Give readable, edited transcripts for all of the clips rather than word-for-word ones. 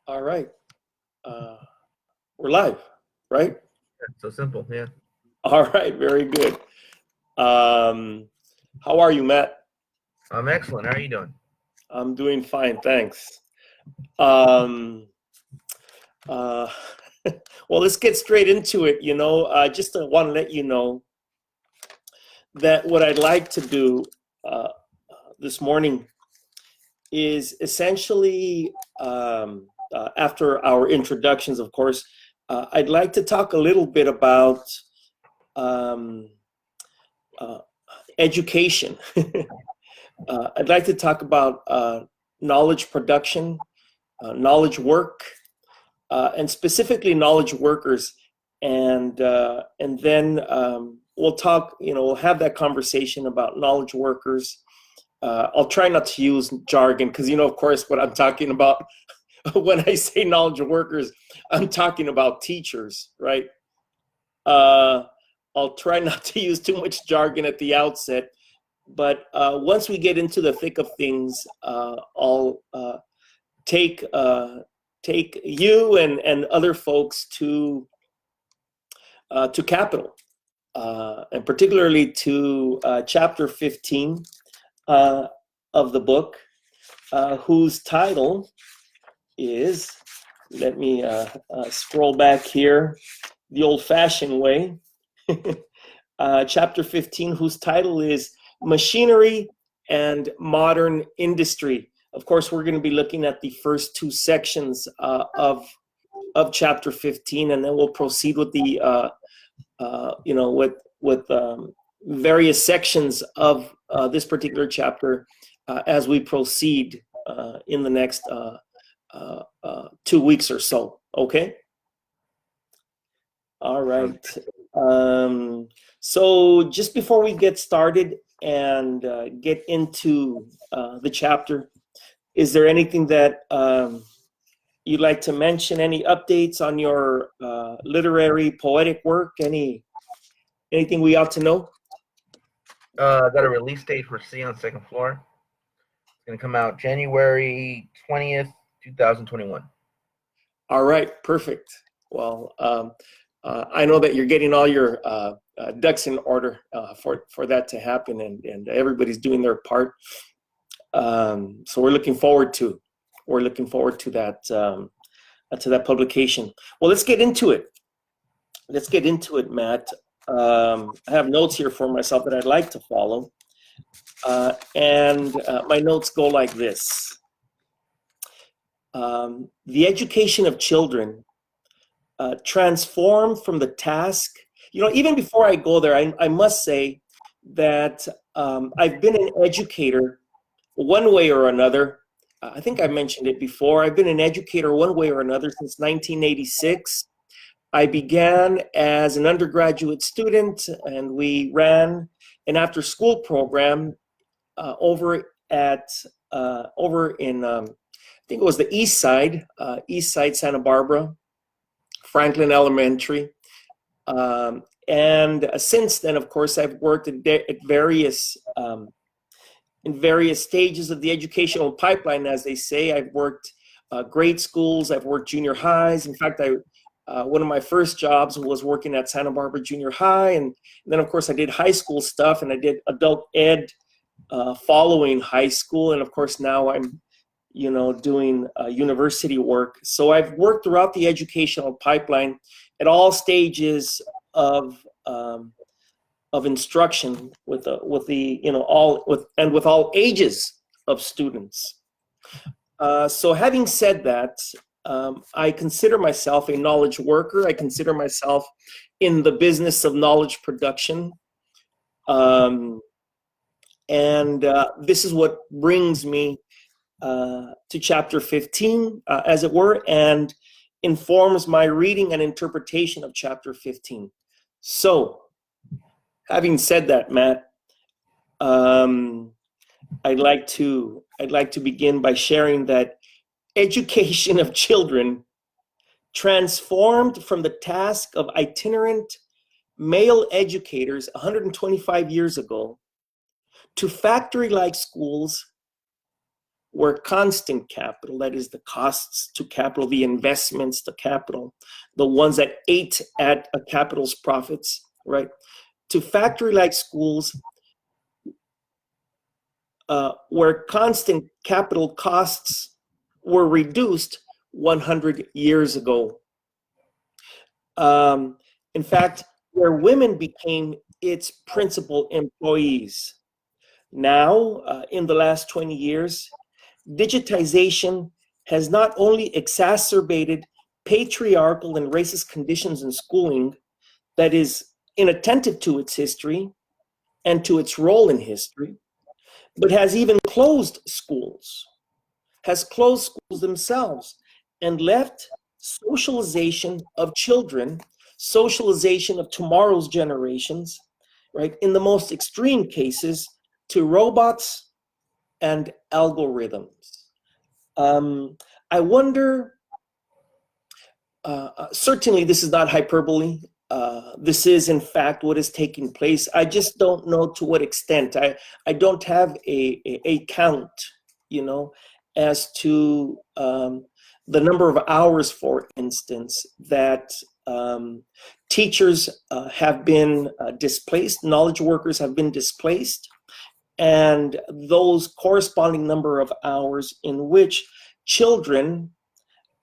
All right. Uh, we're live, right? So simple, yeah. All right. Very good. How are you, Matt? I'm excellent. How are you doing? I'm doing fine, thanks. Um, uh, well, let's get straight into it. Just want to let you know that what I'd like to do uh, this morning is essentially, after our introductions, of course, I'd like to talk a little bit about um, uh, education. I'd like to talk about knowledge production, knowledge work, and specifically knowledge workers. And then we'll talk. We'll have that conversation about knowledge workers. I'll try not to use jargon because, of course, what I'm talking about when I say knowledge workers, I'm talking about teachers, right? I'll try not to use too much jargon at the outset, but once we get into the thick of things, I'll take you and other folks to Kapital, and particularly to chapter 15 of the book, whose title is, let me scroll back here the old-fashioned way, chapter 15, whose title is Machinery and Modern Industry. Of course, we're going to be looking at the first two sections of chapter 15, and then we'll proceed with the with various sections of this particular chapter as we proceed in the next 2 weeks or so. Okay. All right. So just before we get started and get into the chapter, is there anything that you'd like to mention? Any updates on your literary, poetic work? Anything we ought to know? Got a release date for C on Second Floor. It's going to come out January 20th, 2021. All right, perfect. Well, I know that you're getting all your ducks in order for that to happen, and everybody's doing their part. So we're looking forward to that publication. Well, let's get into it. Matt. I have notes here for myself that I'd like to follow, and my notes go like this. The education of children transformed from the task. Even before I go there, I must say that I've been an educator one way or another. I think I mentioned it before. I've been an educator one way or another since 1986. I began as an undergraduate student, and we ran an after-school program over in I think it was the East Side, Santa Barbara, Franklin Elementary. And since then, of course, I've worked at various in various stages of the educational pipeline, as they say. I've worked grade schools, I've worked junior highs. In fact, one of my first jobs was working at Santa Barbara Junior High, and then, of course, I did high school stuff, and I did adult ed following high school, and of course, now I'm doing university work. So I've worked throughout the educational pipeline at all stages of instruction with all ages of students. So having said that, I consider myself a knowledge worker. I consider myself in the business of knowledge production. And this is what brings me to chapter 15, as it were, and informs my reading and interpretation of chapter 15. So, having said that, Matt, I'd like to begin by sharing that education of children transformed from the task of itinerant male educators 125 years ago to factory-like schools where constant capital, that is the costs to capital, the investments to capital, the ones that ate at a capital's profits, right? To factory-like schools where constant capital costs were reduced 100 years ago. In fact, where women became its principal employees. Now, in the last 20 years, digitization has not only exacerbated patriarchal and racist conditions in schooling that is inattentive to its history and to its role in history, but has even closed schools themselves and left socialization of children, socialization of tomorrow's generations, right, in the most extreme cases, to robots and algorithms. I wonder, certainly this is not hyperbole. This is in fact what is taking place. I just don't know to what extent. I don't have a count, as to the number of hours, for instance, that teachers have been displaced, knowledge workers have been displaced, and those corresponding number of hours in which children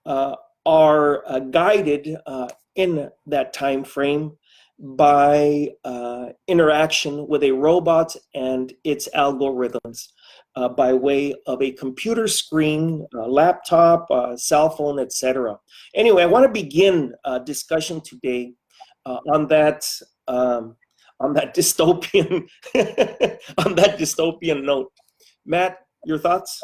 are guided in that time frame by interaction with a robot and its algorithms by way of a computer screen, laptop, cell phone, etc. Anyway, I want to begin discussion today on that dystopian on that dystopian note. Matt, your thoughts?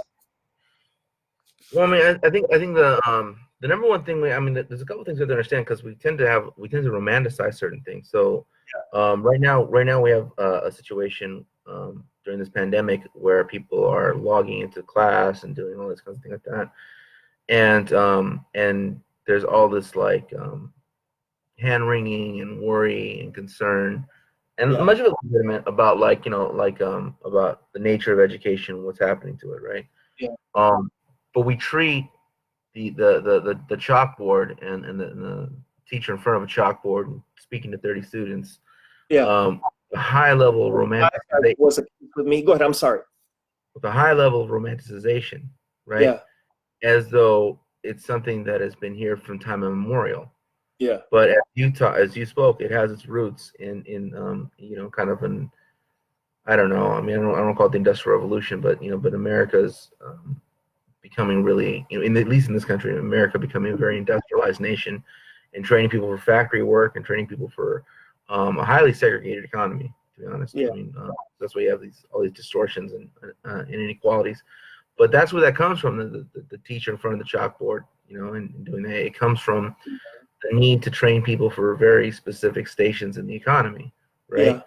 Well, I mean, I think the number one thing there's a couple things we have to understand, because we tend to romanticize certain things. So right now we have a situation during this pandemic where people are logging into class and doing all this kind of thing like that, and there's all this like hand wringing and worry and concern, and much of it legitimate about about the nature of education, what's happening to it, right? But we treat the chalkboard and the teacher in front of a chalkboard and speaking to 30 students, a high level of romanticization. Was it with me? Go ahead. I'm sorry. With a high level of romanticization, right? Yeah. As though it's something that has been here from time immemorial. Yeah. But as you spoke, it has its roots in kind of an, I don't know. I mean, I don't call it the Industrial Revolution, but but America's becoming really, at least in this country, America becoming a very industrialized nation, and training people for factory work and training people for a highly segregated economy. To be honest, I mean, that's why you have all these distortions and inequalities. But that's where that comes from. The teacher in front of the chalkboard, and doing that. It comes from the need to train people for very specific stations in the economy, right?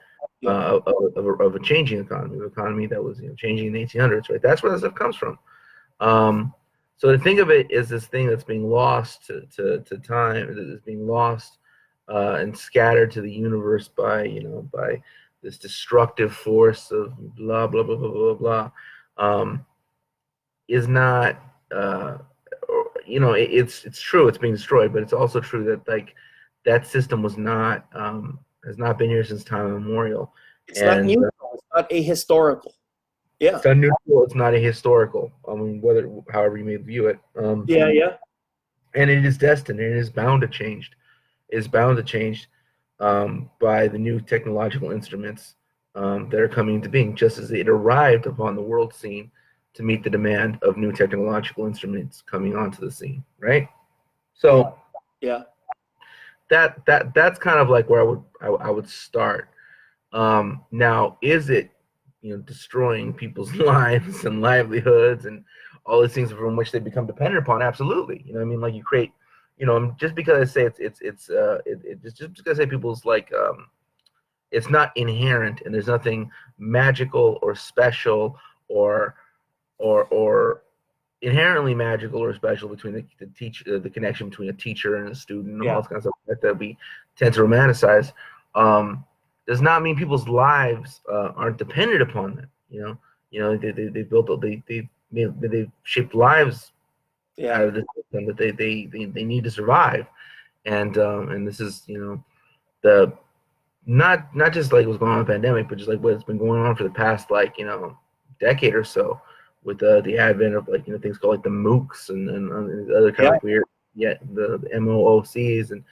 Of a changing economy, an economy that was changing in the 1800s, right? That's where that stuff comes from. So to think of it as this thing that's being lost to time, that's being lost and scattered to the universe by by this destructive force of blah blah blah blah blah blah, is not it's true, it's being destroyed, but it's also true that that system was not has not been here since time immemorial. It's not neutral. It's not ahistorical. Yeah. It's not neutral. It's not ahistorical. I mean, however you may view it. And it is destined. And it is bound to change. It is bound to change by the new technological instruments that are coming into being, just as it arrived upon the world scene to meet the demand of new technological instruments coming onto the scene, right? So, that's kind of like where I would start. Now, is it destroying people's lives and livelihoods and all these things from which they become dependent upon? Absolutely. I mean, like, you create, just because I say it's just because I say people's it's not inherent and there's nothing magical or special or inherently magical or special between the teacher, the connection between a teacher and a student, and all this kind of stuff that we tend to romanticize. Does not mean people's lives aren't dependent upon that. They they've shaped lives out Yeah. of this system that they need to survive. And this is, the not just like what's going on in the pandemic, but just like what's been going on for the past, like, decade or so, with the advent of, like, things called like the MOOCs and other kind Yeah. of weird, the MOOCs, and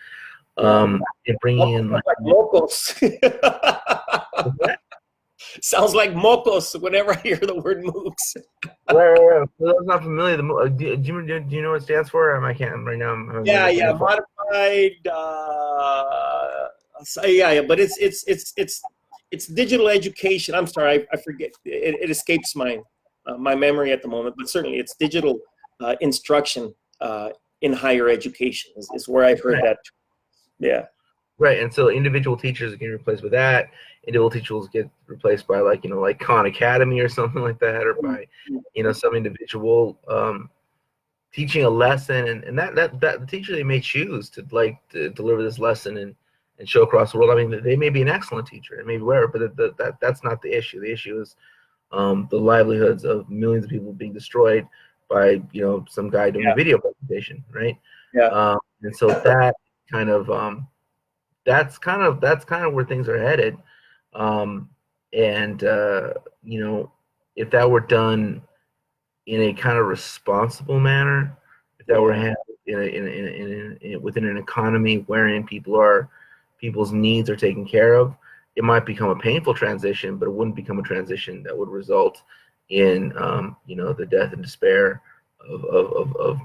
Yeah. and bringing in like Mocos. Sounds like mocos whenever I hear the word MOOCs. right. For those not familiar, do you know what it stands for? I can't right now. Yeah, modified. Yeah, but it's digital education. I'm sorry, I forget. It escapes my memory at the moment, but certainly it's digital instruction in higher education is where I've heard that. Yeah. Right, and so individual teachers are getting replaced with that. Individual teachers get replaced by, like, like Khan Academy or something like that, or by, some individual teaching a lesson, and that the teacher, they may choose to, like, to deliver this lesson and show across the world. I mean, they may be an excellent teacher, and maybe whatever, but that's not the issue. The issue is the livelihoods of millions of people being destroyed by, some guy doing a video presentation, right? Yeah. And so that kind of that's kind of where things are headed. And if that were done in a kind of responsible manner, if that were handled within an economy wherein people's needs are taken care of, it might become a painful transition, but it wouldn't become a transition that would result in the death and despair of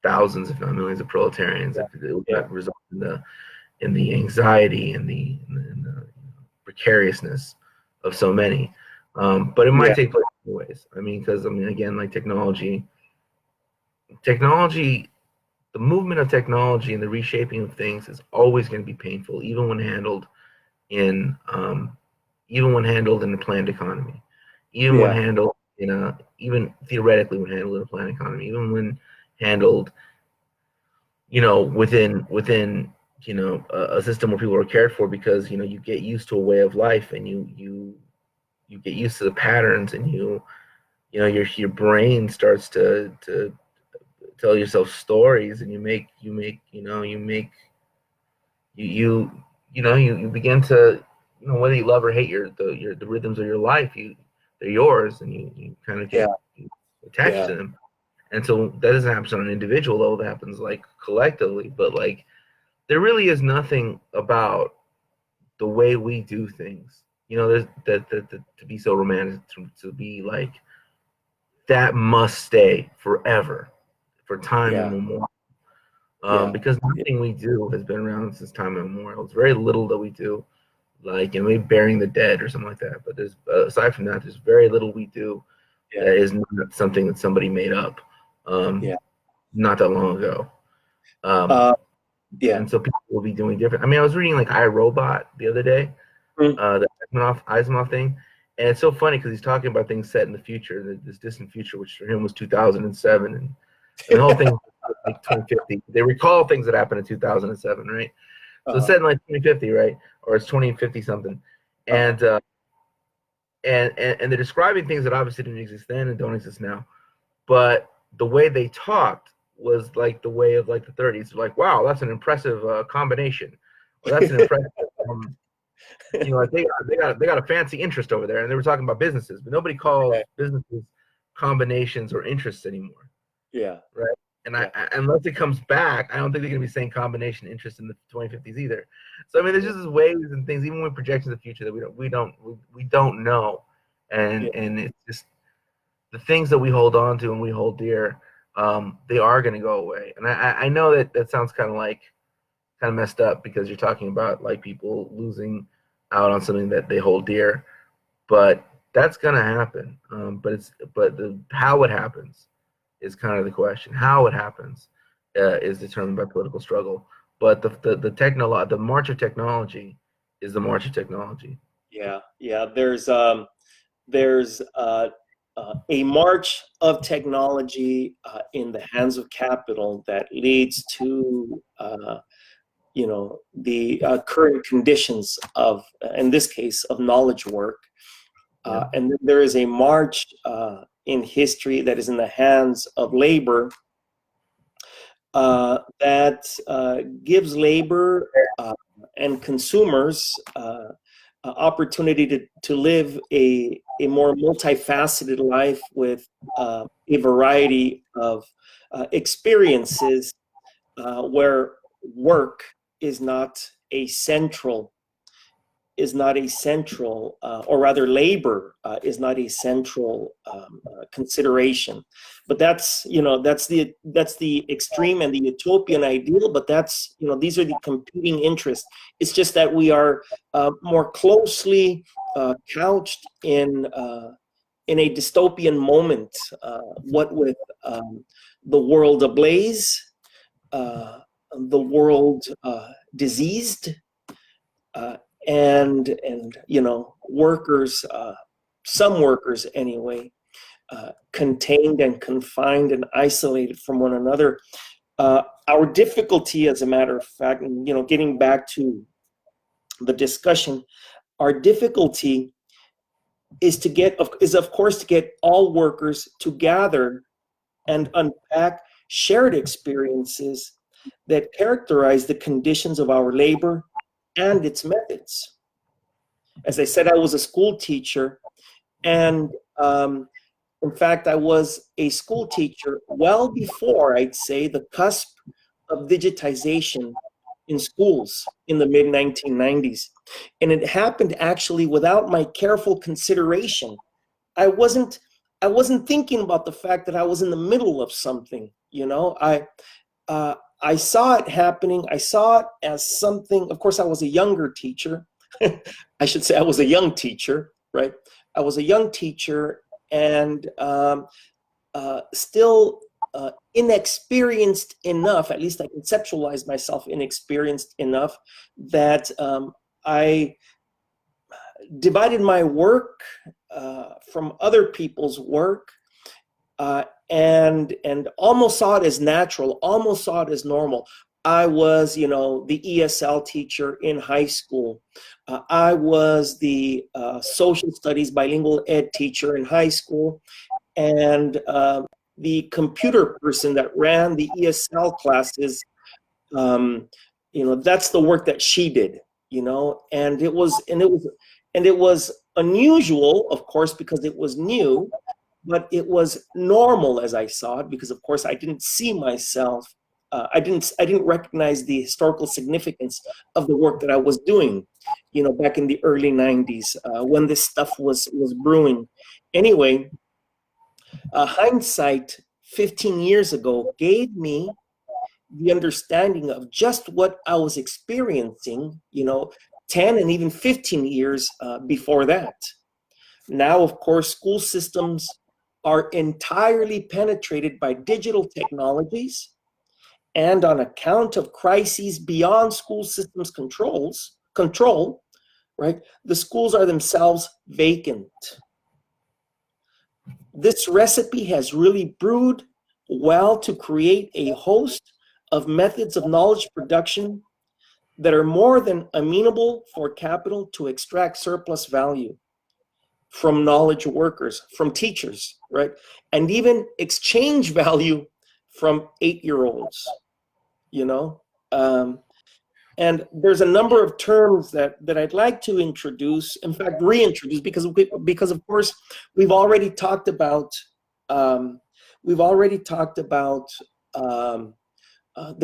thousands, if not millions, of proletarians. It would not result in the anxiety and the precariousness of so many. But it might take place in ways. I mean, because again, like technology, the movement of technology and the reshaping of things is always going to be painful, even when handled in a planned economy, even when handled even theoretically when handled in a planned economy, even when handled, within a system where people are cared for, because you get used to a way of life, and you get used to the patterns, and your brain starts to tell yourself stories, and you begin to, whether you love or hate the rhythms of your life, they're yours, and you kind of get attached to them. And so that doesn't happen on an individual level, that happens like collectively. But like, there really is nothing about the way we do things, there's that to be so romantic, to be like, that must stay forever, for time immemorial. Because nothing we do has been around since time immemorial. It's very little that we do, like, maybe burying the dead or something like that. But there's, aside from that, there's very little we do that is not something that somebody made up not that long ago. And so people will be doing different. I mean, I was reading like iRobot the other day, the Asimov thing, and it's so funny because he's talking about things set in the future, this distant future, which for him was 2007, and the whole thing was like 2050. They recall things that happened in 2007, right? So it's set in like 2050, right? Or it's 2050 something, and they're describing things that obviously didn't exist then and don't exist now, but the way they talked was like the way of like the 30s. Like, wow, that's an impressive combination, or that's an impressive like they got a fancy interest over there, and they were talking about businesses, but nobody calls businesses combinations or interests anymore. Right. And unless it comes back, I don't think they're gonna be saying combination interest in the 2050s either. So I mean, there's just waves and things, even with projections of the future, that we don't know, and it's just the things that we hold on to and we hold dear. They are going to go away, and I know that sounds kind of messed up, because you're talking about like people losing out on something that they hold dear, but that's going to happen. But how it happens is kind of the question. How it happens is determined by political struggle. But the march of technology is the march of technology. There's a march of technology in the hands of capital that leads to the current conditions in this case, of knowledge work. And then there is a march in history that is in the hands of labor, that gives labor and consumers opportunity to live a more multifaceted life with a variety of experiences where work is not a central, or rather labor is not a central consideration. But that's, that's the extreme and the utopian ideal, but that's, these are the competing interests. It's just that we are more closely couched in a dystopian moment, what with the world ablaze, the world diseased, and workers, some workers anyway, contained and confined and isolated from one another. Our difficulty, as a matter of fact, and getting back to the discussion, our difficulty is of course to get all workers to gather and unpack shared experiences that characterize the conditions of our labor and its methods. As I said, I was a school teacher, and in fact, I was a school teacher well before, I'd say, the cusp of digitization in schools in the mid-1990s. And it happened actually without my careful consideration. I wasn't thinking about the fact that I was in the middle of something, I saw it happening. I saw it as something. Of course, I was a younger teacher. I should say I was a young teacher, right? I was a young teacher and still inexperienced enough, at least I conceptualized myself inexperienced enough, that I divided my work from other people's work, and almost saw it as natural, almost saw it as normal. I was, the ESL teacher in high school. I was the social studies bilingual ed teacher in high school, and the computer person that ran the ESL classes. That's the work that she did. And it was unusual, of course, because it was new. But it was normal as I saw it, because of course I didn't see myself. I didn't recognize the historical significance of the work that I was doing, back in the early 90s when this stuff was brewing. Anyway, hindsight 15 years ago gave me the understanding of just what I was experiencing, 10 and even 15 years before that. Now, of course, school systems are entirely penetrated by digital technologies, and on account of crises beyond school systems control, right, the schools are themselves vacant. This recipe has really brewed well to create a host of methods of knowledge production that are more than amenable for capital to extract surplus value from knowledge workers, from teachers, right? And even exchange value from 8-year-olds, and there's a number of terms that I'd like to introduce, in fact, reintroduce, because of course, we've already talked about the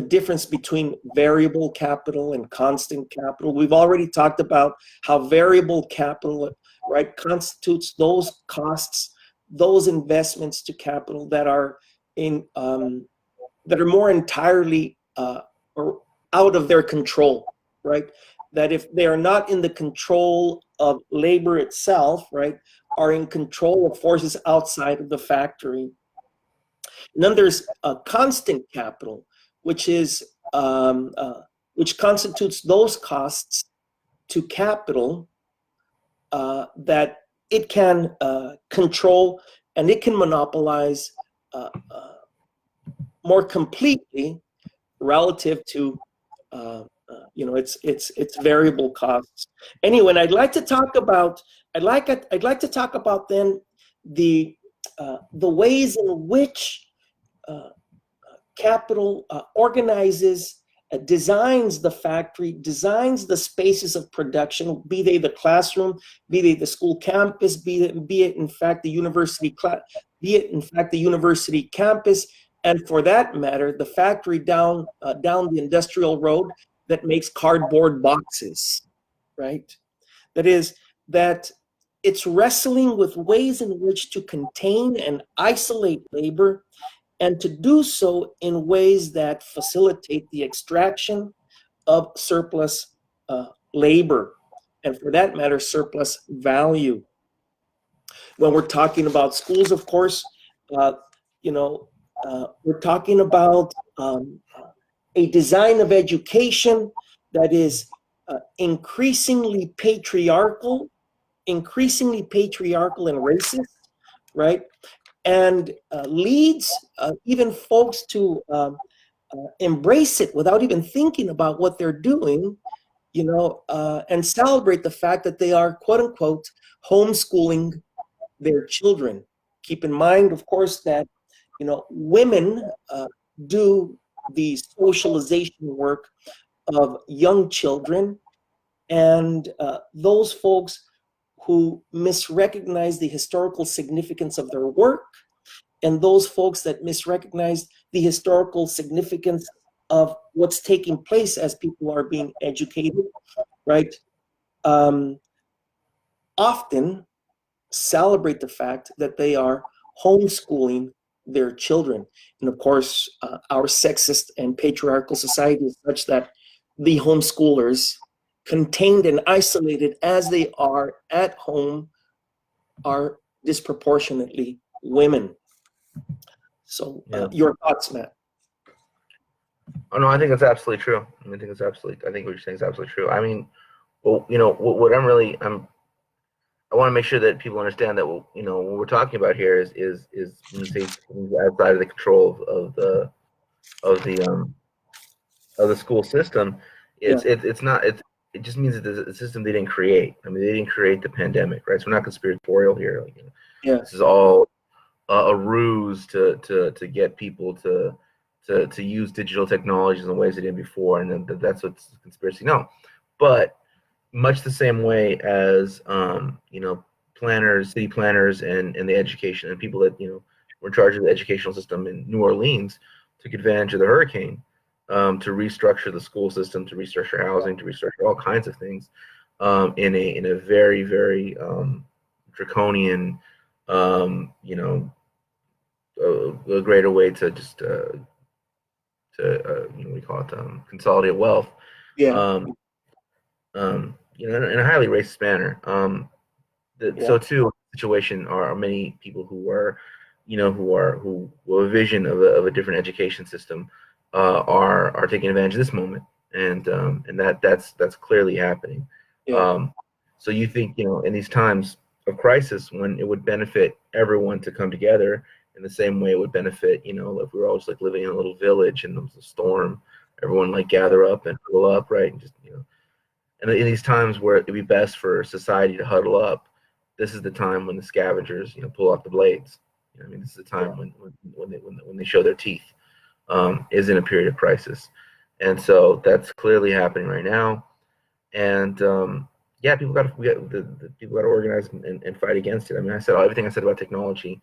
difference between variable capital and constant capital. We've already talked about how variable capital, right, constitutes those costs, those investments to capital that are more entirely or out of their control, right? That if they are not in the control of labor itself, right, are in control of forces outside of the factory. And then there's constant capital, which constitutes those costs to capital that it can control and it can monopolize more completely relative to its variable costs. Anyway, and I'd like to talk about then the the ways in which capital organizes, designs the factory, designs the spaces of production, be they the classroom, be they the school campus, be it in fact the university campus, and for that matter, the factory down the industrial road that makes cardboard boxes, right? That is, that it's wrestling with ways in which to contain and isolate labor, and to do so in ways that facilitate the extraction of surplus labor, and for that matter, surplus value. When we're talking about schools, of course, we're talking about a design of education that is increasingly patriarchal and racist, right? And leads even folks to embrace it without even thinking about what they're doing, and celebrate the fact that they are, quote unquote, homeschooling their children. Keep in mind, of course, that women do the socialization work of young children, and those folks who misrecognize the historical significance of their work, and those folks that misrecognize the historical significance of what's taking place as people are being educated, right? Often celebrate the fact that they are homeschooling their children. And of course, our sexist and patriarchal society is such that the homeschoolers, contained and isolated as they are at home, are disproportionately women. So your thoughts, Matt? Oh no, I think it's absolutely true. I think what you're saying is absolutely true. I mean, well, what I want to make sure that people understand that what we're talking about here is outside of the control of the school system. It just means that the system they didn't create. I mean, they didn't create the pandemic, right? So we're not conspiratorial here. This is all a ruse to get people to use digital technologies in the ways they did before, and then that's what's conspiracy. No, but much the same way as planners, city planners, and the education and people that were in charge of the educational system in New Orleans took advantage of the hurricane to restructure the school system, to restructure housing, to restructure all kinds of things in a very, very draconian, a greater way to just we call it consolidate wealth. In a highly racist manner. So too, situation are many people who have a vision of a different education system are taking advantage of this moment, and that's clearly happening. So you think in these times of crisis, when it would benefit everyone to come together in the same way it would benefit if we were all just living in a little village and there was a storm, everyone gather up and huddle up, right, and just and in these times where it'd be best for society to huddle up, this is the time when the scavengers pull off the blades. This is the time when they show their teeth. Is in a period of crisis, and so that's clearly happening right now. And people got to organize and fight against it. I mean, I said everything I said about technology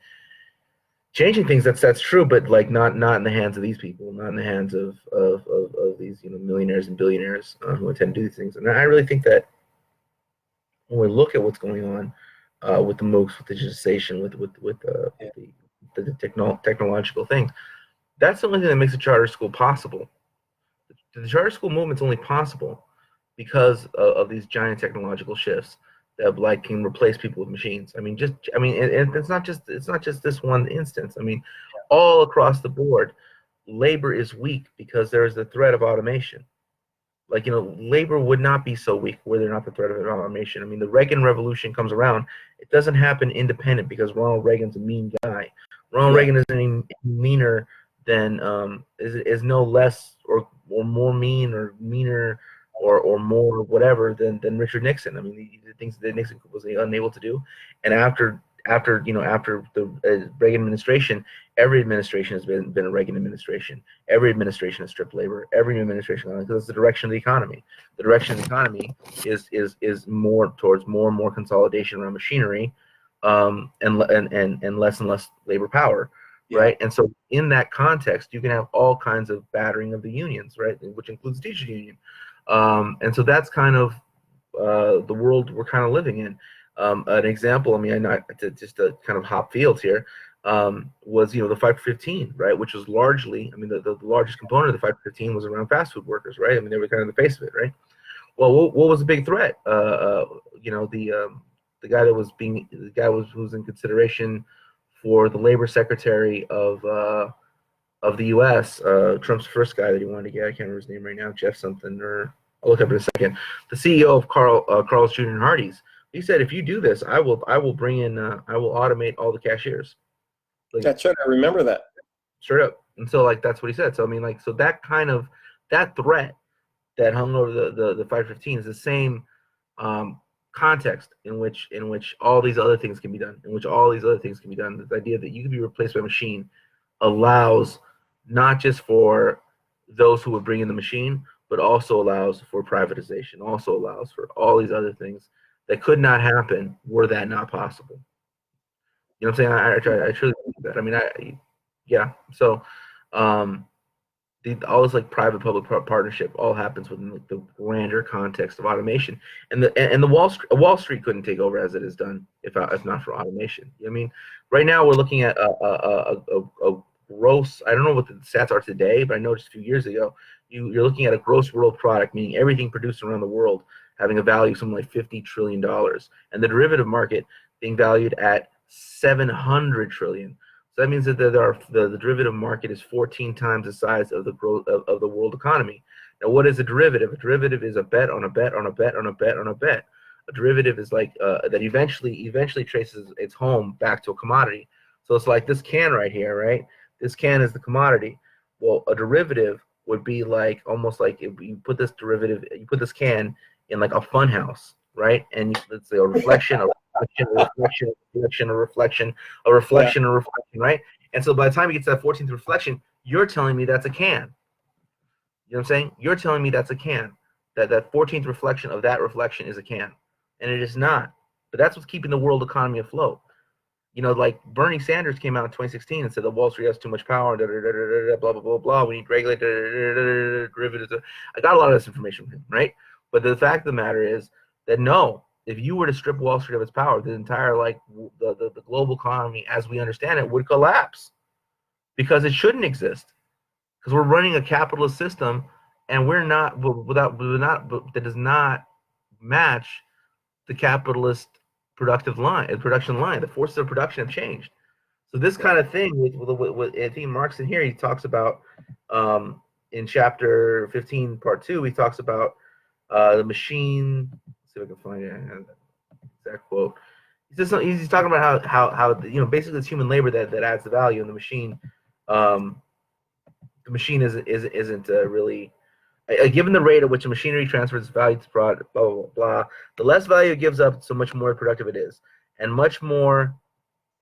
changing things. That's true, but not in the hands of these people, not in the hands of these millionaires and billionaires who intend to do these things. And I really think that when we look at what's going on with the MOOCs, with digitization, with the technological things, that's the only thing that makes a charter school possible. The charter school movement's only possible because of these giant technological shifts that can replace people with machines. And it's not just this one instance. I mean, all across the board, labor is weak because there is the threat of automation. Labor would not be so weak were there not the threat of automation. I mean, the Reagan Revolution comes around. It doesn't happen independent because Ronald Reagan's a mean guy. Ronald Reagan isn't any meaner than is no less or more mean or meaner or more whatever than Richard Nixon. I mean, the things that Nixon was unable to do, and after after the Reagan administration, every administration has been a Reagan administration. Every administration has stripped labor. Every administration, because it's the direction of the economy. The direction of the economy is more towards more and more consolidation around machinery, and less and less labor power, right? And so in that context, you can have all kinds of battering of the unions, right, which includes the teachers union, and so that's kind of the world we're kind of living in. An example, I mean, I know just to kind of hop fields here, was the 5 for 15, right, which was largely, I mean, the largest component of the 5 for 15 was around fast food workers, right? I mean, they were kind of the face of it, right? Well, what was the big threat? The guy who was in consideration for the labor secretary of the U.S., Trump's first guy that he wanted to get, I can't remember his name right now, Jeff something, or I'll look up in a second. The CEO of Carl's Jr. and Hardee's. He said, if you do this, I will bring in, I will automate all the cashiers. Like, that's right. I remember that. Straight up. And so, like, that's what he said. So I mean, like, so that threat that hung over the 515 is the same context in which all these other things can be done. This idea that you can be replaced by a machine allows not just for those who would bring in the machine, but also allows for privatization, also allows for all these other things that could not happen were that not possible. You know what I'm saying? I truly believe that. I mean, yeah. So, all this like private-public partnership all happens within the grander context of automation, and the Wall Street couldn't take over as it is done if not for automation. I mean, right now we're looking at a gross. I don't know what the stats are today, but I noticed a few years ago you're looking at a gross world product, meaning everything produced around the world having a value of something like $50 trillion, and the derivative market being valued at $700 trillion. So that means that the derivative market is 14 times the size of the growth of the world economy. Now, what is a derivative? A derivative is a bet on a bet on a bet on a bet on a bet. A derivative is like that eventually traces its home back to a commodity. So it's like this can right here, right? This can is the commodity. Well, a derivative would be like almost like if you put this can in like a fun house, right? And let's say a reflection, a reflection, right? And so by the time you get to that 14th reflection, you're telling me that's a can. You know what I'm saying? You're telling me that's a can. That 14th reflection of that reflection is a can. And it is not. But that's what's keeping the world economy afloat. Like Bernie Sanders came out in 2016 and said that Wall Street has too much power, blah, blah, blah, blah. We need to regulate derivatives. I got a lot of this information from him, right? But the fact of the matter is that no, if you were to strip Wall Street of its power, the entire the global economy as we understand it would collapse, because it shouldn't exist, because we're running a capitalist system, and that does not match the capitalist production line. The forces of production have changed. So this kind of thing with I think Marx in here, he talks about in chapter 15 part 2, he talks about the machine. Let's see if I can find it. Exact quote. He's talking about how basically it's human labor that adds the value, and the machine isn't really given the rate at which a machinery transfers value to product, blah blah blah. The less value it gives up, so much more productive it is, and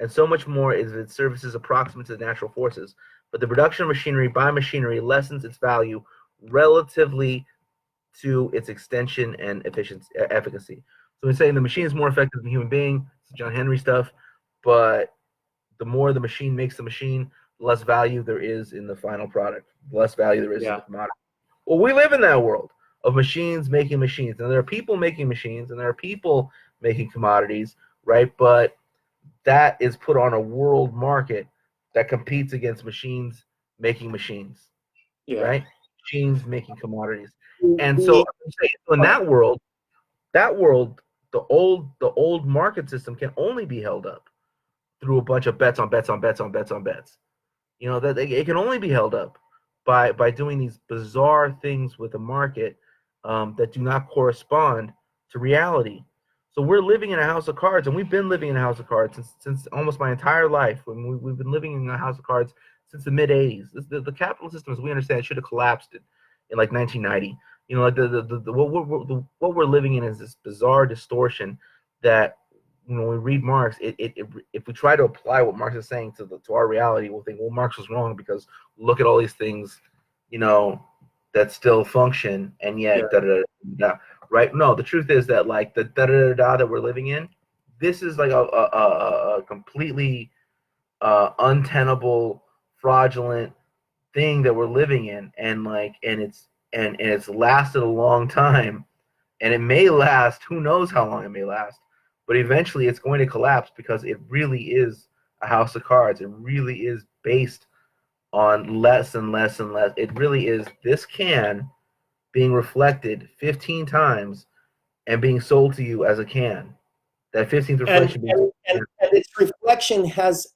so much more is its services approximate to the natural forces. But the production of machinery by machinery lessens its value relatively to its extension and efficacy. So we're saying the machine is more effective than the human being. It's John Henry stuff, but the more the machine makes the machine, the less value there is in the final product, the less value there is in the commodity. Well, we live in that world of machines making machines, and there are people making machines, and there are people making commodities, right? But that is put on a world market that competes against machines making machines, right? Machines making commodities. And so in that world, the old market system can only be held up through a bunch of bets on bets on bets on bets on bets. That it can only be held up by doing these bizarre things with the market that do not correspond to reality. So we're living in a house of cards, and we've been living in a house of cards since almost my entire life. We've been living in a house of cards since the mid '80s. The capitalist system, as we understand, should have collapsed in like 1990. Like what we're living in is this bizarre distortion that when we read Marx, if we try to apply what Marx is saying to our reality, we'll think, well, Marx was wrong because look at all these things, that still function, and yet right? No, the truth is that like the that we're living in, this is like a completely untenable, fraudulent thing that we're living in, and it's lasted a long time, and it may last. Who knows how long it may last? But eventually, it's going to collapse because it really is a house of cards. It really is based on less and less and less. It really is this can being reflected 15 times and being sold to you as a can. That 15th reflection and its reflection has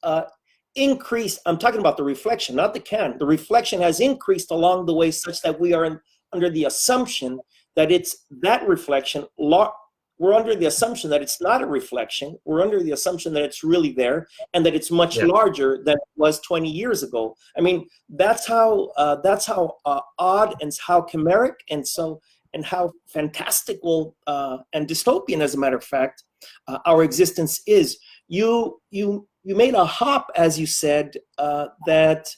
increased. I'm talking about the reflection, not the can. The reflection has increased along the way such that we are under the assumption that it's that reflection. We're under the assumption that it's not a reflection. We're under the assumption that it's really there and that it's much larger than it was 20 years ago. I mean, that's how odd and how chimeric and how fantastical and dystopian, as a matter of fact, our existence is. You made a hop, as you said, that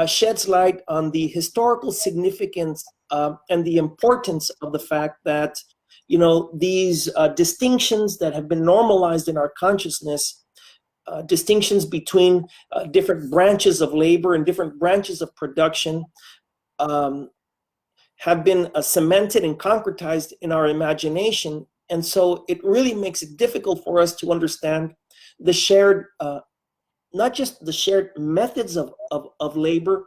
sheds light on the historical significance and the importance of the fact that these distinctions that have been normalized in our consciousness, distinctions between different branches of labor and different branches of production, have been cemented and concretized in our imagination. And so it really makes it difficult for us to understand the shared, not just the shared methods of labor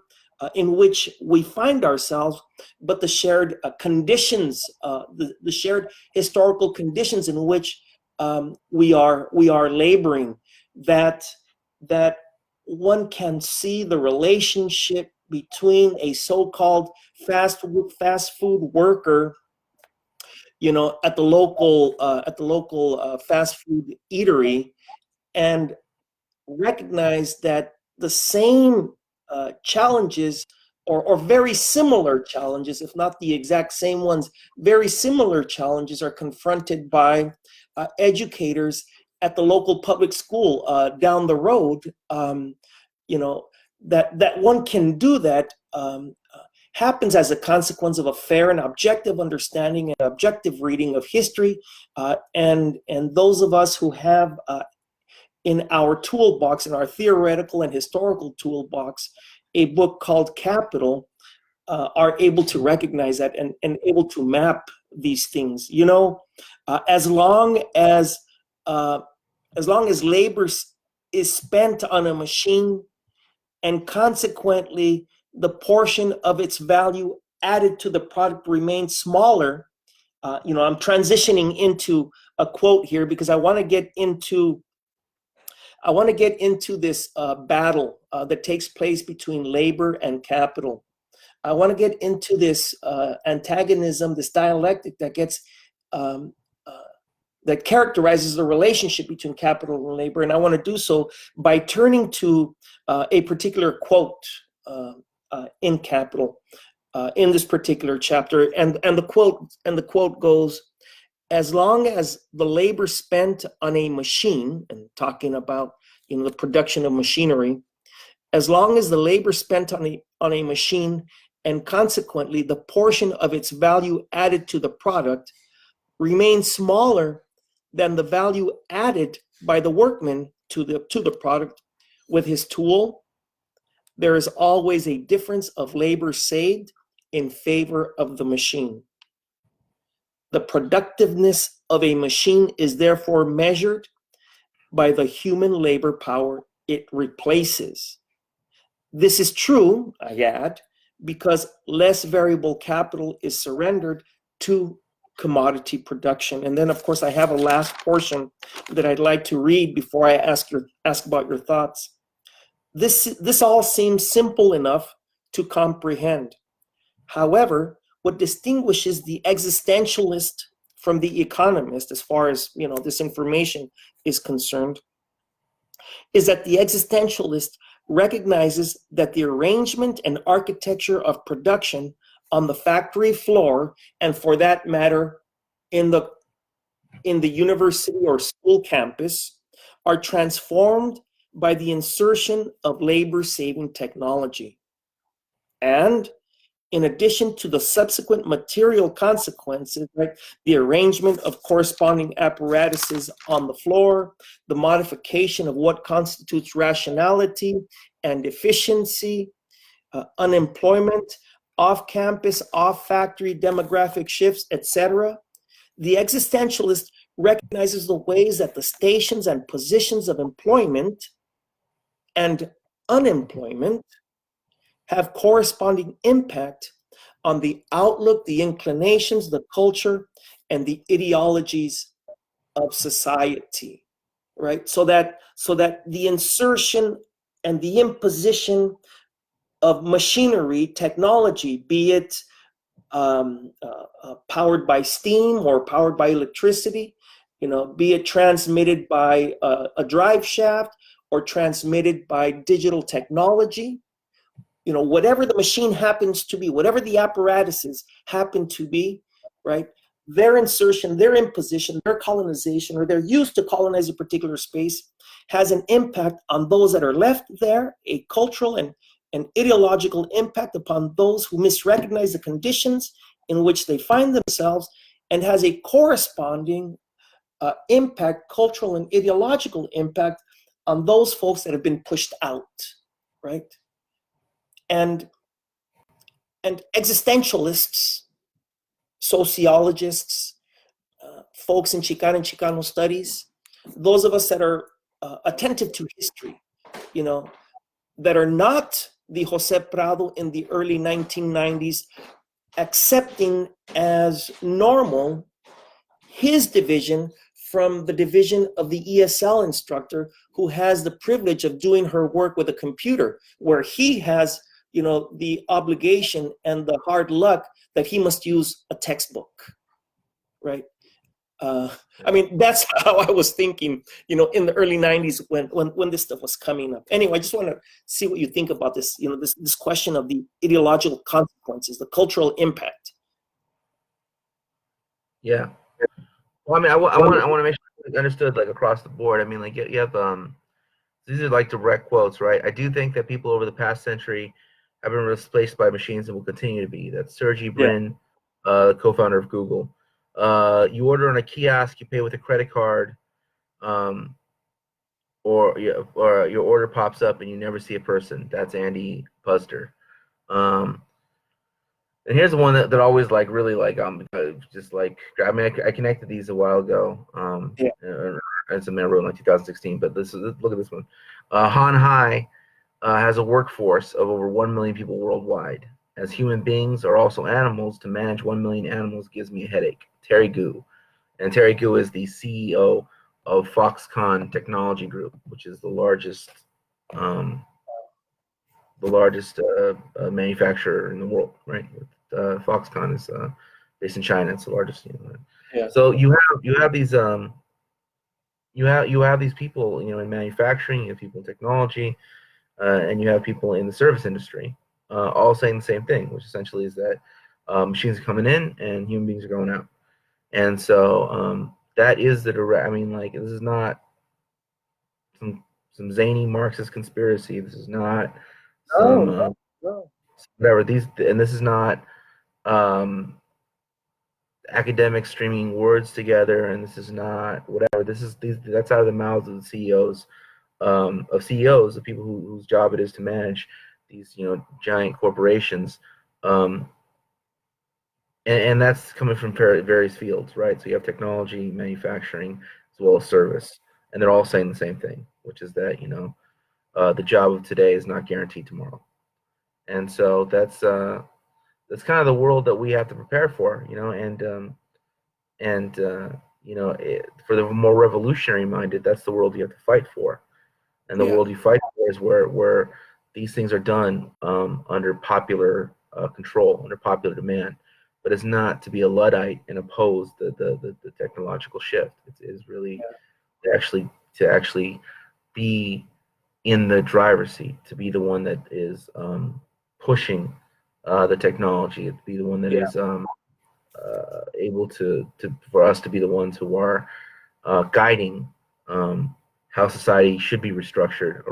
in which we find ourselves, but the shared conditions, the shared historical conditions in which we are laboring, that one can see the relationship between a so-called fast food worker, at the local fast food eatery, and recognize that the same challenges, or very similar challenges, if not the exact same ones, very similar challenges are confronted by educators at the local public school down the road. That one can do that happens as a consequence of a fair and objective understanding and objective reading of history, and those of us who have in our toolbox, in our theoretical and historical toolbox, a book called Kapital, are able to recognize that and able to map these things. As long as labor is spent on a machine, and consequently the portion of its value added to the product remains smaller. I'm transitioning into a quote here because I want to get into this battle that takes place between labor and capital. I want to get into this antagonism, this dialectic that characterizes the relationship between capital and labor, and I want to do so by turning to a particular quote in Kapital, in this particular chapter, and the quote goes, "As long as the labor spent on a machine," and talking about the production of machinery, as long as the labor spent on a machine, and consequently the portion of its value added to the product remains smaller than the value added by the workman to the product with his tool, there is always a difference of labor saved in favor of the machine. The productiveness of a machine is therefore measured by the human labor power it replaces. This is true, I add, because less variable capital is surrendered to commodity production. And then, of course, I have a last portion that I'd like to read before I ask about your thoughts. This all seems simple enough to comprehend. However, what distinguishes the existentialist from the economist, as far as this information is concerned, is that the existentialist recognizes that the arrangement and architecture of production on the factory floor, and for that matter, in the in the university or school campus are transformed by the insertion of labor-saving technology. And in addition to the subsequent material consequences, right, the arrangement of corresponding apparatuses on the floor, the modification of what constitutes rationality and efficiency, unemployment, off-campus, off-factory demographic shifts, etc., the existentialist recognizes the ways that the stations and positions of employment and unemployment have corresponding impact on the outlook, the inclinations, the culture, and the ideologies of society, right? So that the insertion and the imposition of machinery, technology, be it powered by steam or powered by electricity, be it transmitted by a drive shaft or transmitted by digital technology, whatever the machine happens to be, whatever the apparatuses happen to be, right? Their insertion, their imposition, their colonization, or their use to colonize a particular space has an impact on those that are left there, a cultural and an ideological impact upon those who misrecognize the conditions in which they find themselves, and has a corresponding impact, cultural and ideological impact on those folks that have been pushed out, right? And existentialists, sociologists, folks in Chicano and Chicano studies, those of us that are attentive to history, that are not the Jose Prado in the early 1990s, accepting as normal his division from the division of the ESL instructor who has the privilege of doing her work with a computer, where he has the obligation and the hard luck that he must use a textbook, right? That's how I was thinking, in the early 90s when this stuff was coming up. Anyway, I just want to see what you think about this, this question of the ideological consequences, the cultural impact. Yeah. Well, I want to make sure it's understood, like, across the board. You have these are like direct quotes, right? I do think that people over the past century have been replaced by machines and will continue to be. That's Sergey Brin, co-founder of Google. You order on a kiosk, you pay with a credit card, or your order pops up and you never see a person. That's Andy Puzder. And here's the one that always really just like, I connected these a while ago. It's a man wrote in 2016, but look at this one. Han Hai has a workforce of over 1 million people worldwide. As human beings are also animals, to manage 1 million animals gives me a headache. Terry Gu. And Terry Gu is the CEO of Foxconn Technology Group, which is the largest manufacturer in the world, right? Foxconn is based in China. It's the largest. Yeah. So you have these you have these people, in manufacturing, you have people in technology, and you have people in the service industry, all saying the same thing, which essentially is that machines are coming in and human beings are going out. And so that is the direct. This is not some zany Marxist conspiracy. This is not some whatever. This is not academics streaming words together, and this is not whatever. That's out of the mouths of the CEOs, of people whose job it is to manage these giant corporations, and that's coming from various fields, right? So you have technology, manufacturing, as well as service, and they're all saying the same thing, which is that the job of today is not guaranteed tomorrow. And so that's kind of the world that we have to prepare for, for the more revolutionary minded, that's the world you have to fight for. And the world you fight for is where these things are done under popular control, under popular demand. But it's not to be a Luddite and oppose the technological shift. It is really to actually be in the driver's seat, to be the one that is pushing the technology, to be the one that is able to for us to be the ones who are guiding how society should be restructured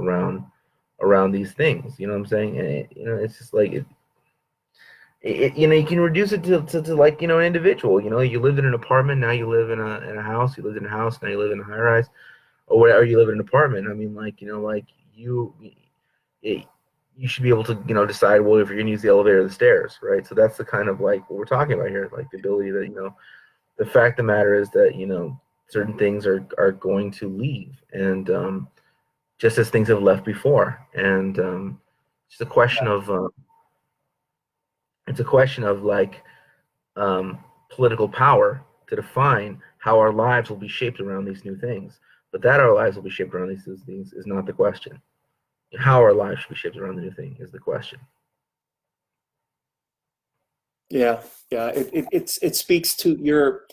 around these things. You know what I'm saying? And it's just like you can reduce it to like an individual. You lived in an apartment, now you live in a house. You lived in a house, now you live in a high rise, or whatever. You live in an apartment. I mean, like you. It, you should be able to decide, well, if you're going to use the elevator or the stairs, right? So that's the kind of like what we're talking about here, like the ability that the fact of the matter is that certain things are going to leave, and just as things have left before, and it's a question of like political power to define how our lives will be shaped around these new things. But that our lives will be shaped around these things is not the question. How our lives should be shaped around the new thing is the question. Yeah. It speaks to your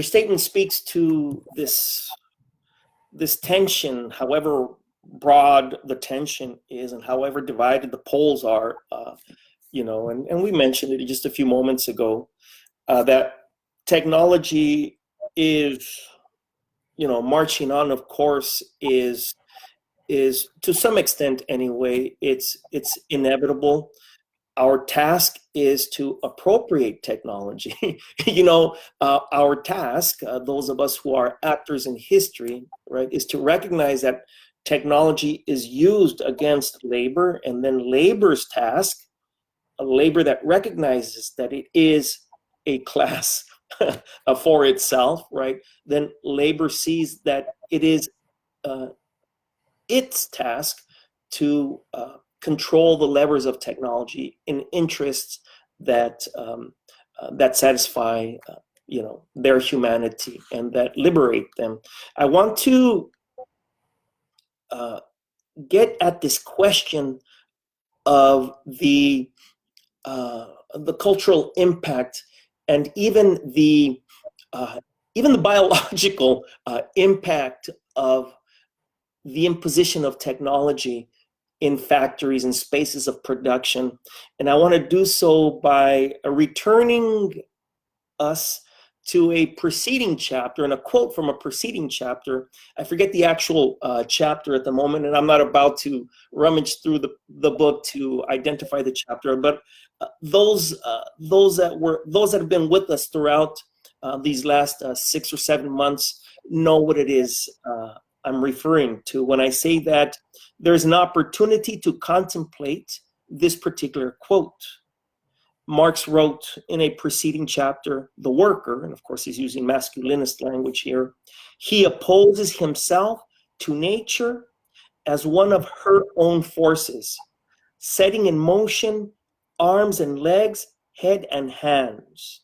statement speaks to this tension, however broad the tension is, and however divided the poles are. And we mentioned it just a few moments ago, that technology is, marching on. Of course, is to some extent anyway. It's inevitable. Our task is to appropriate technology. Our task, those of us who are actors in history, right, is to recognize that technology is used against labor, and then labor's task, a labor that recognizes that it is a class for itself, right? Then labor sees that it is its task to control the levers of technology in interests that that satisfy their humanity and that liberate them. I want to get at this question of the cultural impact, and even the biological impact of the imposition of technology in factories and spaces of production. And I want to do so by returning us to a preceding chapter, and a quote from a preceding chapter. I forget the actual chapter at the moment, and I'm not about to rummage through the book to identify the chapter, but those that have been with us throughout these last 6 or 7 months know what it is I'm referring to when I say that there's an opportunity to contemplate this particular quote. Marx wrote in a preceding chapter, the worker, and of course he's using masculinist language here, he opposes himself to nature as one of her own forces, setting in motion arms and legs, head and hands.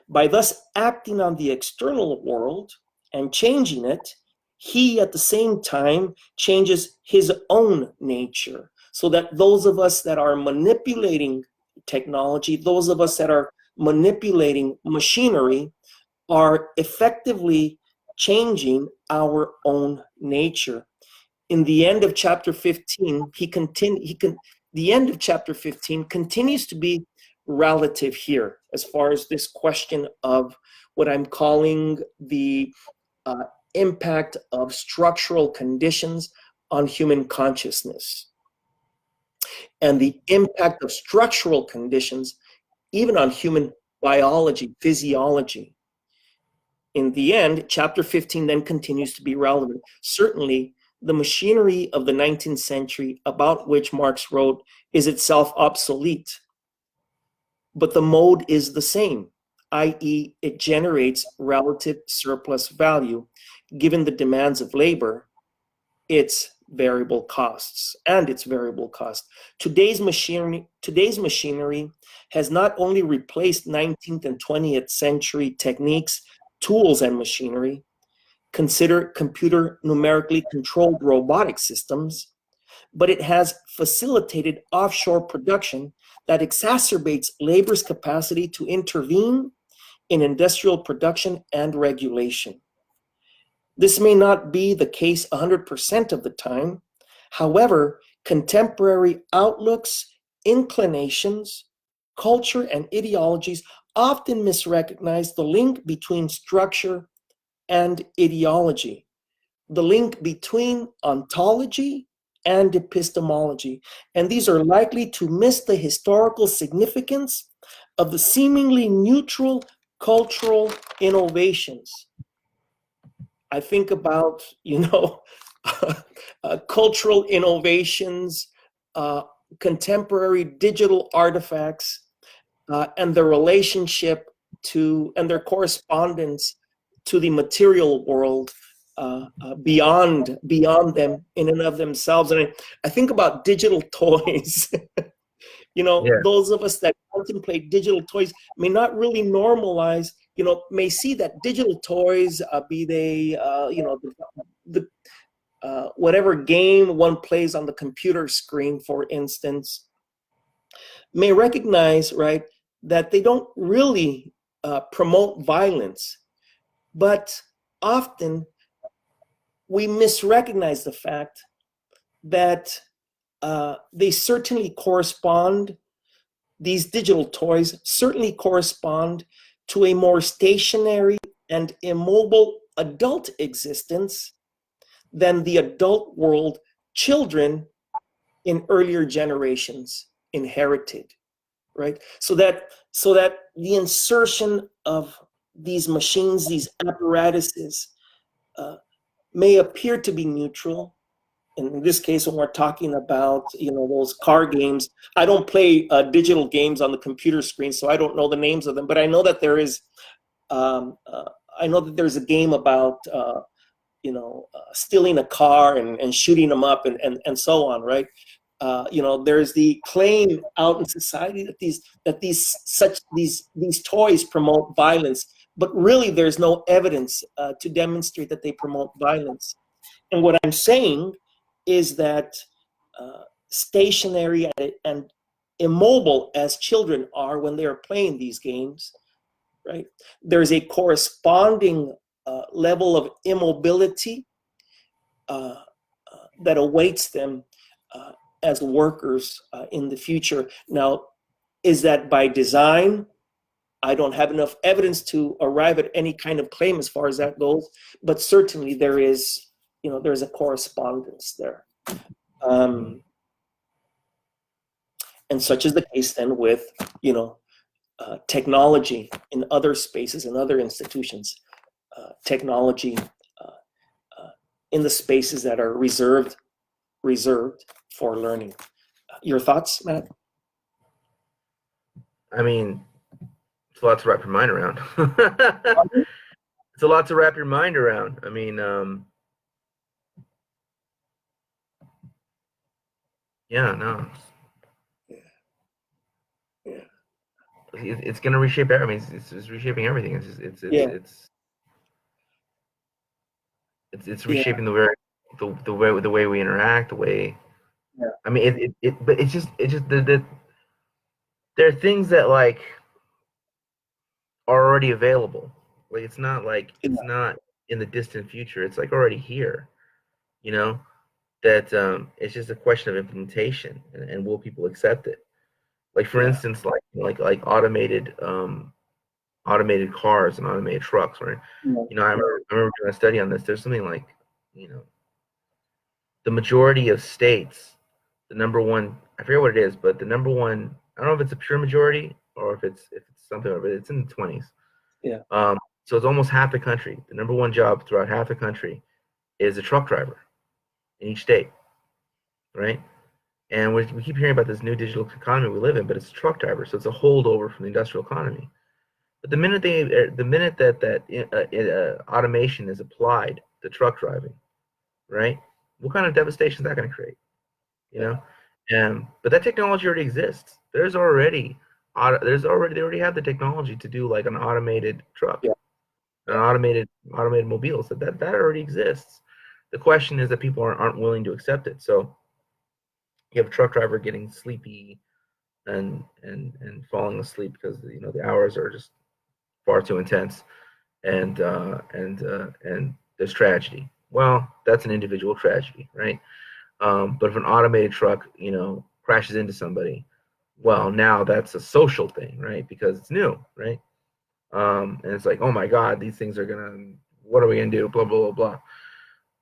By thus acting on the external world and changing it, he at the same time changes his own nature, so that those of us that are manipulating technology, those of us that are manipulating machinery, are effectively changing our own nature. In the end of chapter 15, the end of chapter 15 continues to be relative here, as far as this question of what I'm calling the impact of structural conditions on human consciousness, and the impact of structural conditions even on human biology, physiology. In the end, chapter 15 then continues to be relevant. Certainly, the machinery of the 19th century, about which Marx wrote, is itself obsolete. But the mode is the same, i.e., it generates relative surplus value given the demands of labor, its variable costs, and its variable cost. Today's machinery has not only replaced 19th and 20th century techniques, tools, and machinery, consider computer numerically controlled robotic systems, but it has facilitated offshore production that exacerbates labor's capacity to intervene in industrial production and regulation. This may not be the case 100% of the time. However, contemporary outlooks, inclinations, culture and ideologies often misrecognize the link between structure and ideology, the link between ontology and epistemology. And these are likely to miss the historical significance of the seemingly neutral cultural innovations. I think about, cultural innovations, contemporary digital artifacts, and their relationship to, and their correspondence to the material world, beyond them in and of themselves. And I think about digital toys. Those of us that contemplate digital toys may not really normalize, may see that digital toys, be they, whatever game one plays on the computer screen, for instance, may recognize, right, that they don't really promote violence, but often we misrecognize the fact that they certainly correspond, these digital toys certainly correspond to a more stationary and immobile adult existence than the adult world children in earlier generations inherited, right? So that the insertion of these machines, these apparatuses, may appear to be neutral. In this case, when we're talking about those car games, I don't play digital games on the computer screen, so I don't know the names of them. But I know that there is, there's a game about stealing a car and shooting them up and so on, right? There's the claim out in society that these toys promote violence, but really there's no evidence to demonstrate that they promote violence. And what I'm saying is that stationary and immobile as children are when they are playing these games, right? There's a corresponding level of immobility that awaits them as workers in the future. Now, is that by design? I don't have enough evidence to arrive at any kind of claim as far as that goes, but certainly there is, there's a correspondence there. And such is the case then with, technology in other spaces and other institutions, technology in the spaces that are reserved for learning. Your thoughts, Matt? I mean, it's a lot to wrap your mind around. It's a lot to wrap your mind around. I mean, yeah, no. Yeah. It's going to reshape everything. I mean, it's reshaping everything. It's reshaping the way we interact, the way. Yeah. I mean, but it's just there are things that like are already available. Like it's not not in the distant future. It's like already here. That it's just a question of implementation and will people accept it? Like for instance, like automated cars and automated trucks, right? Yeah. I remember doing a study on this. There's something like, the majority of states, the number one, I forget what it is, but the number one, I don't know if it's a pure majority or if it's something, but it's in the 20s. Yeah. So it's almost half the country. The number one job throughout half the country is a truck driver in each state, right? And we keep hearing about this new digital economy we live in, but it's a truck driver, so it's a holdover from the industrial economy. But the minute that automation is applied to truck driving, right? What kind of devastation is that going to create? But that technology already exists. They already have the technology to do like an automated truck, an automated mobile. So that already exists. The question is that people aren't willing to accept it. So you have a truck driver getting sleepy and falling asleep because the hours are just far too intense, and there's tragedy. Well, that's an individual tragedy, right? But if an automated truck, crashes into somebody, Well, now that's a social thing, right? Because it's new, right? And it's like, oh my God, these things are gonna, what are we gonna do? Blah blah blah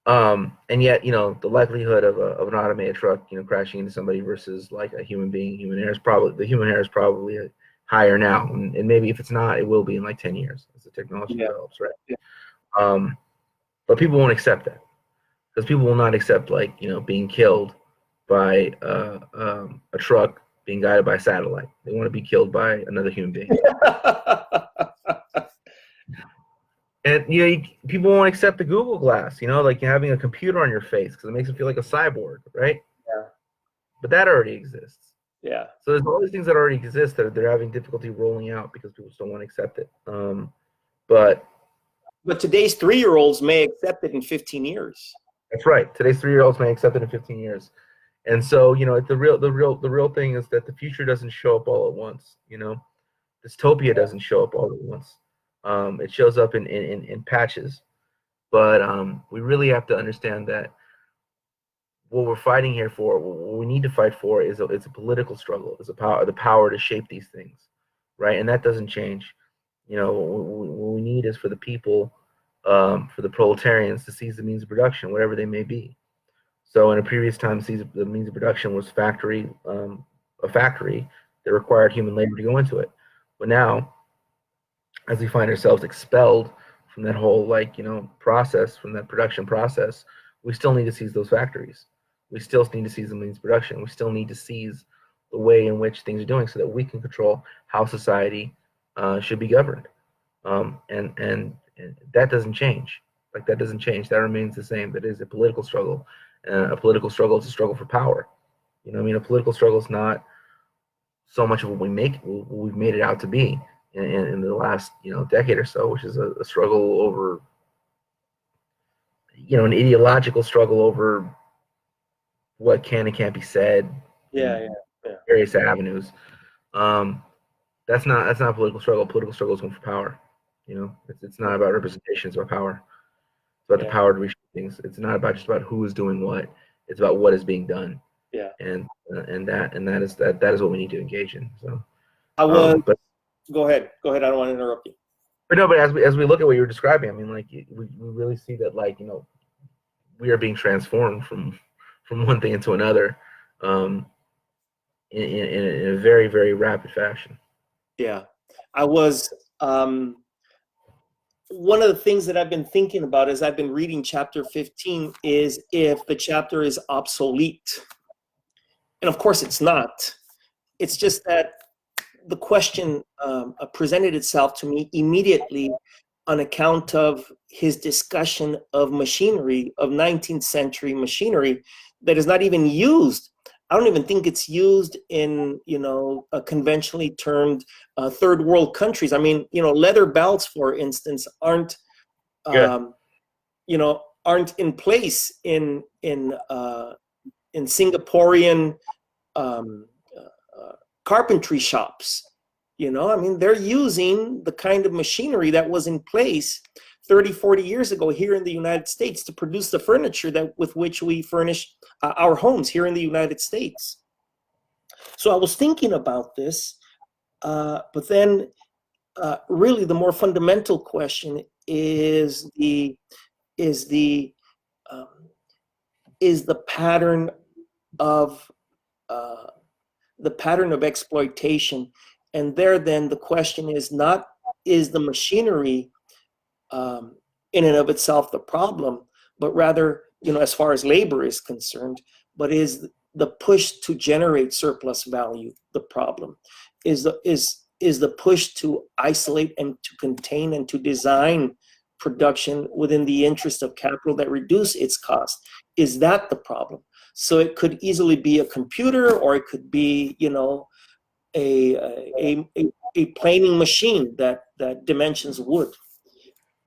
blah. And yet, the likelihood of an automated truck, crashing into somebody versus like a human being, the human hair is probably higher now, and maybe if it's not, it will be in like 10 years as the technology Yeah. develops, right? Yeah. But people won't accept that because people will not accept like being killed by a truck being guided by satellite. They want to be killed by another human being. And people won't accept the Google Glass, like having a computer on your face because it makes them feel like a cyborg, right? Yeah. But that already exists. Yeah. So there's all these things that already exist that they're having difficulty rolling out because people just don't want to accept it. But today's 3-year-olds may accept it in 15 years. that's right. Today's 3-year-olds may accept it in 15 years. And so, the real thing is that the future doesn't show up all at once. Dystopia doesn't show up all at once. It shows up in patches. But we really have to understand that what we're fighting here for, what we need to fight for, it's a political struggle. It's the power to shape these things, right? And that doesn't change. What we need is for the people, for the proletarians, to seize the means of production, whatever they may be. So in a previous time, the means of production was a factory that required human labor to go into it. But now, as we find ourselves expelled from that whole process, from that production process, we still need to seize those factories. We still need to seize the means of production. We still need to seize the way in which things are doing so that we can control how society should be governed. And that doesn't change. That doesn't change. That remains the same. That is a political struggle. A political struggle is a struggle for power. A political struggle is not so much of what we've made it out to be in the last decade or so, which is a struggle over an ideological struggle over what can and can't be said. Yeah. Various avenues. That's not a political struggle. Political struggle is one for power. It's not about representation. It's about power. It's about the power to reshape things. It's not just about who is doing what. It's about what is being done. Yeah. And that is what we need to engage in. So but go ahead. I don't want to interrupt you. But no, but as we look at what you're describing, we really see that we are being transformed from one thing into another, in a very, very rapid fashion. Yeah, I was. One of the things that I've been thinking about as I've been reading chapter 15 is if the chapter is obsolete. And of course it's not. It's just that the question presented itself to me immediately on account of his discussion of machinery, of 19th century machinery that is not even used. I don't even think it's used in, a conventionally termed third world countries. I mean, leather belts, for instance, aren't in place in Singaporean carpentry shops. I mean, they're using the kind of machinery that was in place 30, 40 years ago here in the United States to produce the furniture with which we furnish our homes here in the United States. So I was thinking about this, but then really the more fundamental question is the pattern of exploitation. And there then the question is not, is the machinery in and of itself the problem, but rather, as far as labor is concerned, but is the push to generate surplus value the problem? Is the push to isolate and to contain and to design production within the interest of capital that reduce its cost? Is that the problem? So it could easily be a computer, or it could be, a planing machine that dimensions wood.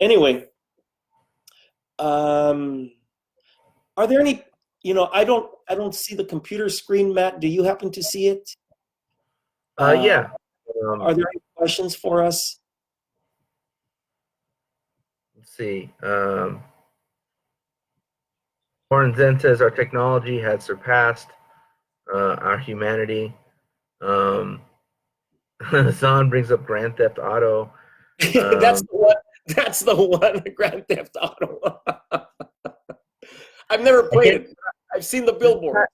Anyway, are there any? I don't see the computer screen, Matt. Do you happen to see it? Yeah. Are there any questions for us? Let's see. Warren Zen says our technology had surpassed our humanity. Hassan brings up Grand Theft Auto. That's the one. That's the one. Grand Theft Auto. I've never played it. I've seen the billboard.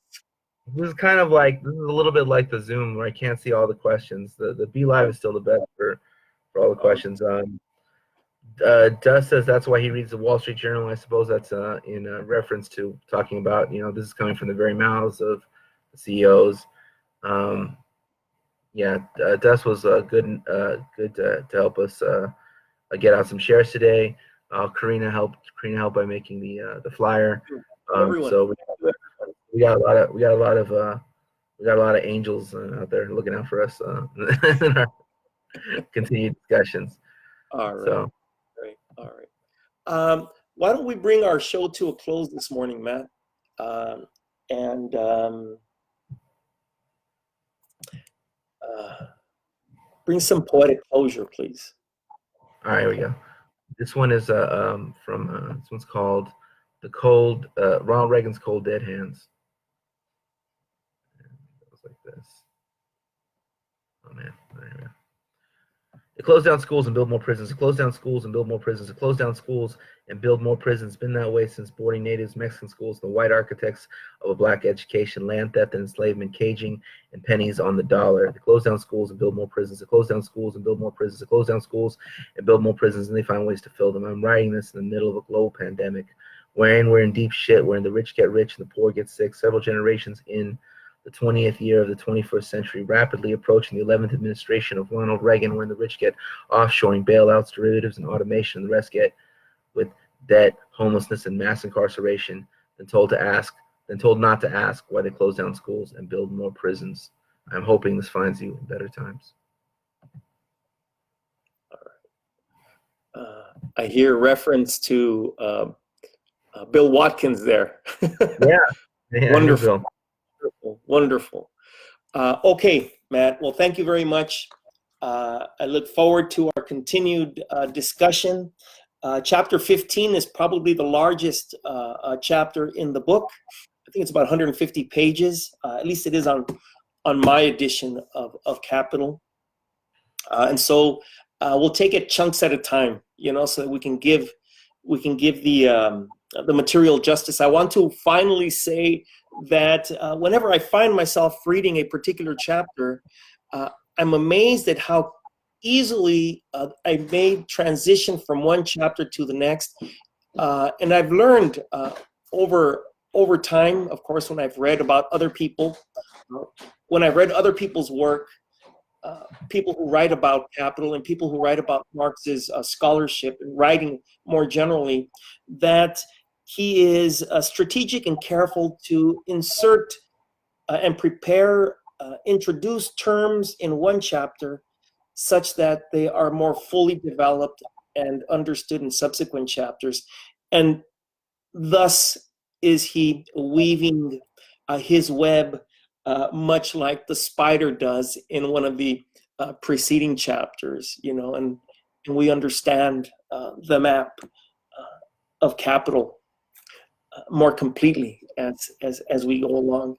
This is kind of like, this is a little bit like the Zoom where I can't see all the questions. The Be Live is still the best for all the questions. Dust says that's why he reads the Wall Street Journal. I suppose that's in reference to talking about, this is coming from the very mouths of the CEOs. Dust was good to help us get out some shares today. Karina helped by making the flyer. So we got a lot of angels out there looking out for us in our continued discussions. All right. So. All right. Why don't we bring our show to a close this morning, Matt? Bring some poetic closure, please. All right, here we go. This one is from this one's called "The Cold." Ronald Reagan's "Cold Dead Hands." It goes like this. Oh man, there we go. To close down schools and build more prisons. To close down schools and build more prisons. To close down schools and build more prisons. It's been that way since boarding natives, Mexican schools, the white architects of a black education, land theft and enslavement, caging and pennies on the dollar. To close down schools and build more prisons. To close down schools and build more prisons. To close down schools and build more prisons, and they find ways to fill them. I'm writing this in the middle of a global pandemic, wherein we're in deep shit, wherein the rich get rich and the poor get sick. Several generations in the 20th year of the 21st century, rapidly approaching the 11th administration of Ronald Reagan, when the rich get offshoring, bailouts, derivatives, and automation, and the rest get with debt, homelessness, and mass incarceration, then told not to ask why they close down schools and build more prisons. I'm hoping this finds you in better times. I hear reference to Bill Watkins there. Yeah. Wonderful. Wonderful. Okay, Matt. Well, thank you very much. I look forward to our continued discussion. Chapter 15 is probably the largest chapter in the book. I think it's about 150 pages. At least it is on my edition of Kapital. And so we'll take it chunks at a time, so that we can give the material justice. I want to finally say that whenever I find myself reading a particular chapter, I'm amazed at how easily I made transition from one chapter to the next. And I've learned over time, of course, when I've read about other people, when I've read other people's work, people who write about Kapital and people who write about Marx's scholarship and writing more generally, that he is strategic and careful to insert and introduce terms in one chapter such that they are more fully developed and understood in subsequent chapters. And thus is he weaving his web much like the spider does in one of the preceding chapters, and we understand the map of Kapital more completely as we go along.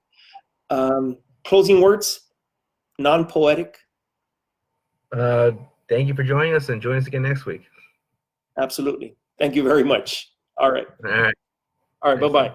Closing words, non-poetic. Thank you for joining us, and join us again next week. Absolutely. Thank you very much. All right. All right. Bye-bye.